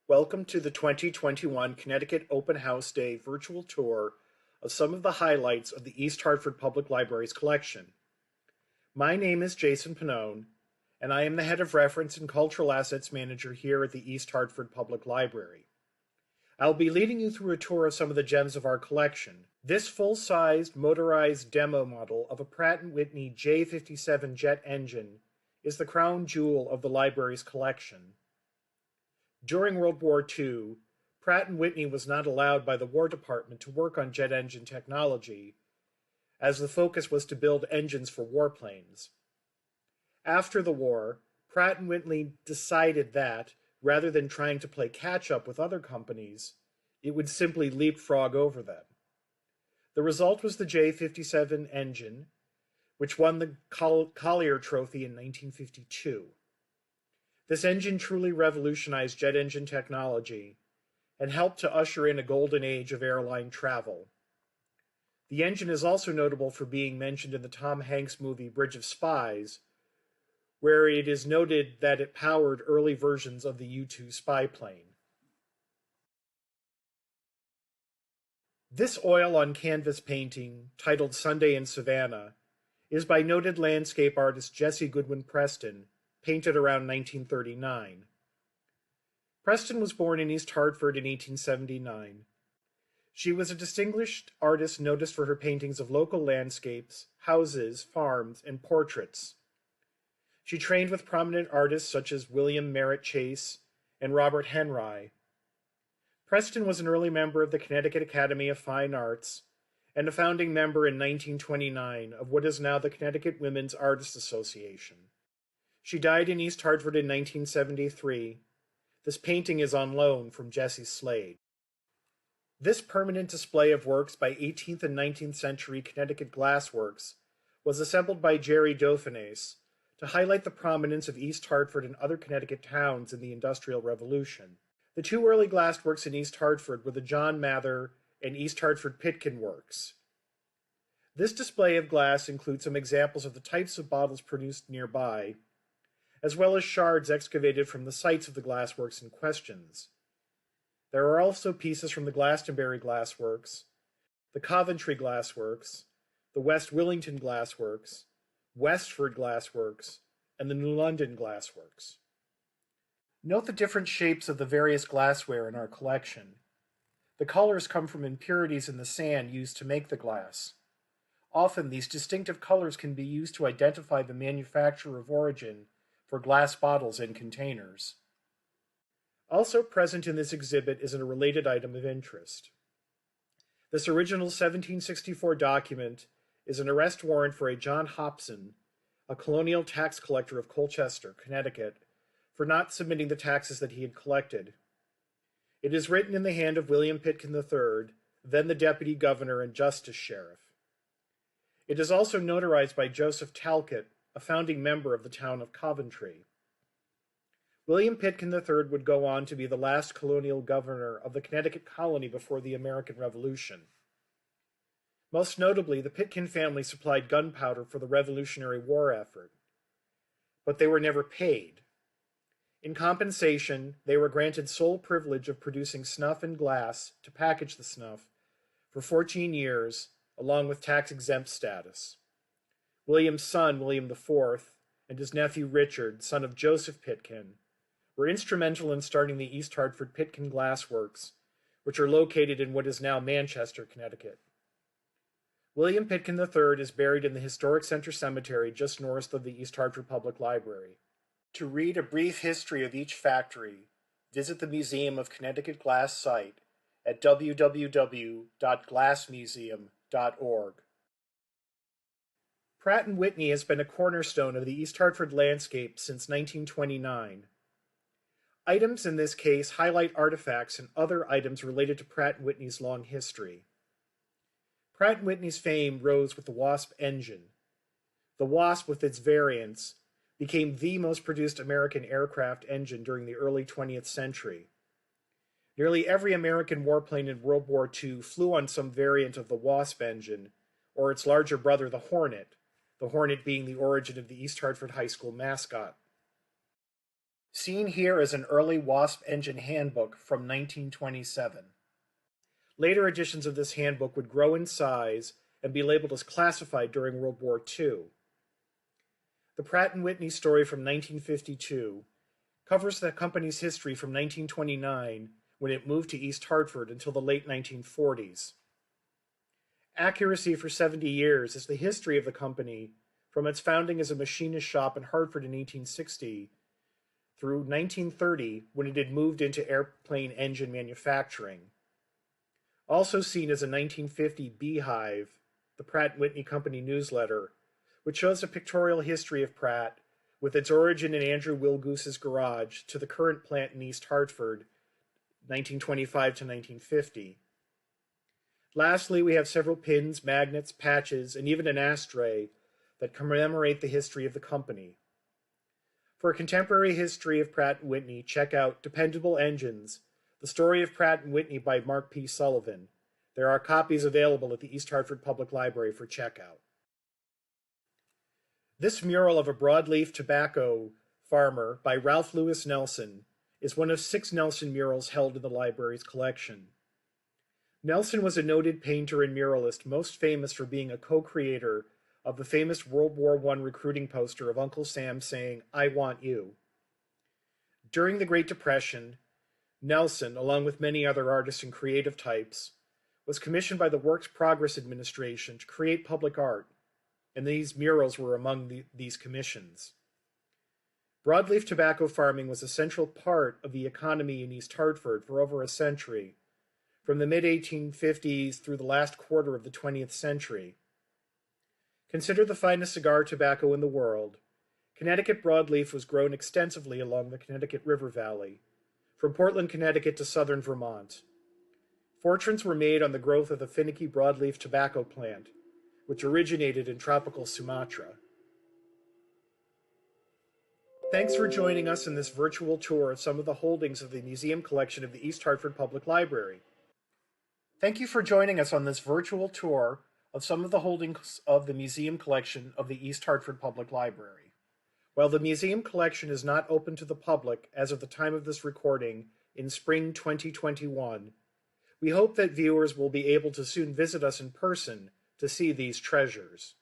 Welcome to the 2021 Connecticut Open House Day virtual tour of some of the highlights of the East Hartford Public Library's collection. My name is Jason Pannone, and I am the Head of Reference and Cultural Assets Manager here at the East Hartford Public Library. I'll be leading you through a tour of some of the gems of our collection. This full-sized motorized demo model of a Pratt Whitney J57 jet engine is the crown jewel of the library's collection. During World War II, Pratt Whitney was not allowed by the War Department to work on jet engine technology, as the focus was to build engines for warplanes. After the war, Pratt Whitney decided that, rather than trying to play catch-up with other companies, it would simply leapfrog over them. The result was the J57 engine, which won the Collier Trophy in 1952. This engine truly revolutionized jet engine technology and helped to usher in a golden age of airline travel. The engine is also notable for being mentioned in the Tom Hanks movie Bridge of Spies, where it is noted that it powered early versions of the U-2 spy plane. This oil-on-canvas painting, titled Sunday in Savannah, is by noted landscape artist Jessie Goodwin Preston, painted around 1939. Preston was born in East Hartford in 1879. She was a distinguished artist noticed for her paintings of local landscapes, houses, farms, and portraits. She trained with prominent artists such as William Merritt Chase and Robert Henry. Preston was an early member of the Connecticut Academy of Fine Arts and a founding member in 1929 of what is now the Connecticut Women's Artists Association. She died in East Hartford in 1973. This painting is on loan from Jessie Slade. This permanent display of works by 18th and 19th century Connecticut glassworks was assembled by Jerry Dauphinais to highlight the prominence of East Hartford and other Connecticut towns in the Industrial Revolution. The two early glassworks in East Hartford were the John Mather and East Hartford Pitkin works. This display of glass includes some examples of the types of bottles produced nearby, as well as shards excavated from the sites of the glassworks in questions. There are also pieces from the Glastonbury Glassworks, the Coventry Glassworks, the West Willington Glassworks, Westford Glassworks, and the New London Glassworks. Note the different shapes of the various glassware in our collection. The colors come from impurities in the sand used to make the glass. Often these distinctive colors can be used to identify the manufacturer of origin for glass bottles and containers. Also present in this exhibit is a related item of interest. This original 1764 document is an arrest warrant for a John Hobson, a colonial tax collector of Colchester, Connecticut, for not submitting the taxes that he had collected. It is written in the hand of William Pitkin III, then the deputy governor and justice sheriff. It is also notarized by Joseph Talcott, a founding member of the town of Coventry. William Pitkin III would go on to be the last colonial governor of the Connecticut colony before the American Revolution. Most notably, the Pitkin family supplied gunpowder for the Revolutionary War effort, but they were never paid. In compensation, they were granted sole privilege of producing snuff and glass to package the snuff for 14 years, along with tax-exempt status. William's son, William IV, and his nephew Richard, son of Joseph Pitkin, were instrumental in starting the East Hartford Pitkin Glassworks, which are located in what is now Manchester, Connecticut. William Pitkin III is buried in the Historic Center Cemetery just north of the East Hartford Public Library. To read a brief history of each factory, visit the Museum of Connecticut Glass site at www.glassmuseum.org. Pratt & Whitney has been a cornerstone of the East Hartford landscape since 1929. Items in this case highlight artifacts and other items related to Pratt & Whitney's long history. Pratt & Whitney's fame rose with the Wasp engine. The Wasp, with its variants, became the most produced American aircraft engine during the early 20th century. Nearly every American warplane in World War II flew on some variant of the Wasp engine, or its larger brother, the Hornet being the origin of the East Hartford High School mascot. Seen here is an early Wasp engine handbook from 1927. Later editions of this handbook would grow in size and be labeled as classified during World War II. The Pratt Whitney story from 1952 covers the company's history from 1929, when it moved to East Hartford, until the late 1940s. Accuracy for 70 years is the history of the company from its founding as a machinist shop in Hartford in 1860 through 1930, when it had moved into airplane engine manufacturing. Also seen as a 1950 Beehive, the Pratt Whitney Company newsletter, which shows a pictorial history of Pratt, with its origin in Andrew Wilgoose's garage to the current plant in East Hartford, 1925 to 1950. Lastly, we have several pins, magnets, patches, and even an ashtray that commemorate the history of the company. For a contemporary history of Pratt & Whitney, check out Dependable Engines, The Story of Pratt & Whitney by Mark P. Sullivan. There are copies available at the East Hartford Public Library for checkout. This mural of a broadleaf tobacco farmer by Ralph Lewis Nelson is one of 6 Nelson murals held in the library's collection. Nelson was a noted painter and muralist, most famous for being a co-creator of the famous World War I recruiting poster of Uncle Sam saying, "I want you." During the Great Depression, Nelson, along with many other artists and creative types, was commissioned by the Works Progress Administration to create public art, and these murals were among these commissions. Broadleaf tobacco farming was a central part of the economy in East Hartford for over a century, from the mid-1850s through the last quarter of the 20th century. Considered the finest cigar tobacco in the world, Connecticut broadleaf was grown extensively along the Connecticut River Valley, from Portland, Connecticut to southern Vermont. Fortunes were made on the growth of the finicky broadleaf tobacco plant, which originated in tropical Sumatra. Thanks for joining us in this virtual tour of some of the holdings of the museum collection of the East Hartford Public Library. Thank you for joining us on this virtual tour of some of the holdings of the museum collection of the East Hartford Public Library. While the museum collection is not open to the public as of the time of this recording in spring 2021, we hope that viewers will be able to soon visit us in person to see these treasures.